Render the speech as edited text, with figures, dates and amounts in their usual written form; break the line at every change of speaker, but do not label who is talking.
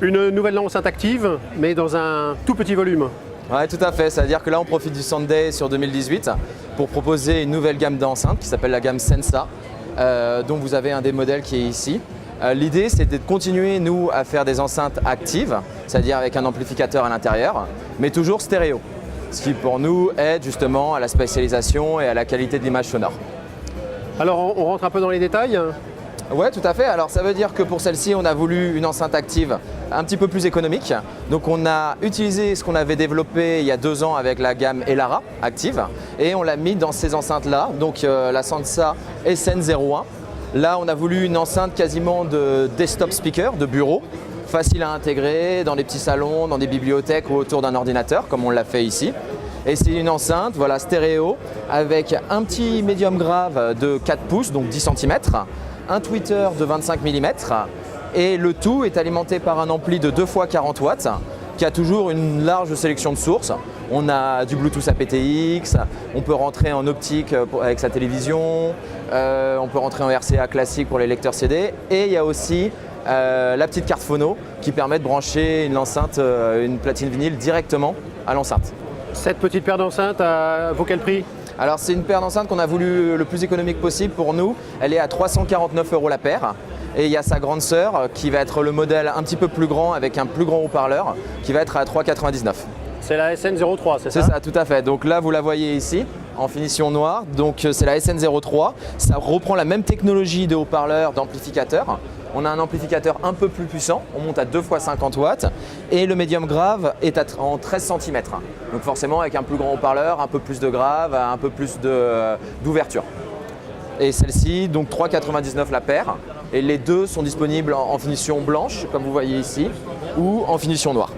Une nouvelle enceinte active, mais dans un tout petit volume.
Ouais, tout à fait. C'est-à-dire que là, on profite du Sunday sur 2018 pour proposer une nouvelle gamme d'enceintes qui s'appelle la gamme Sensa, dont vous avez un des modèles qui est ici. L'idée, c'est de continuer, nous, à faire des enceintes actives, c'est-à-dire avec un amplificateur à l'intérieur, mais toujours stéréo. Ce qui, pour nous, aide justement à la spatialisation et à la qualité de l'image sonore.
Alors, on rentre un peu dans les détails.
Ouais, tout à fait. Alors ça veut dire que pour celle-ci, on a voulu une enceinte active un petit peu plus économique. Donc on a utilisé ce qu'on avait développé il y a 2 ans avec la gamme Elara active et on l'a mis dans ces enceintes-là, donc la Sensa SN01. Là, on a voulu une enceinte quasiment de desktop speaker, de bureau, facile à intégrer dans des petits salons, dans des bibliothèques ou autour d'un ordinateur, comme on l'a fait ici. Et c'est une enceinte voilà, stéréo avec un petit médium grave de 4 pouces, donc 10 cm, un tweeter de 25 mm et le tout est alimenté par un ampli de 2 x 40 watts qui a toujours une large sélection de sources. On a du Bluetooth aptX, on peut rentrer en optique avec sa télévision, on peut rentrer en RCA classique pour les lecteurs CD et il y a aussi la petite carte phono qui permet de brancher une enceinte, une platine vinyle directement à l'enceinte.
Cette petite paire d'enceintes vaut quel prix ?
Alors c'est une paire d'enceintes qu'on a voulu le plus économique possible pour nous. Elle est à 349 € la paire. Et il y a sa grande sœur qui va être le modèle un petit peu plus grand avec un plus grand haut-parleur qui va être à 3,99 €.
C'est la SN03, c'est ça ?
C'est ça, tout à fait. Donc là, vous la voyez ici en finition noire. Donc c'est la SN03. Ça reprend la même technologie de haut-parleur, d'amplificateur. On a un amplificateur un peu plus puissant, on monte à 2 x 50 watts et le médium grave est en 13 cm. Donc forcément avec un plus grand haut-parleur, un peu plus de grave, un peu plus d'ouverture. Et celle-ci, donc 3,99 € la paire. Et les deux sont disponibles en finition blanche, comme vous voyez ici, ou en finition noire.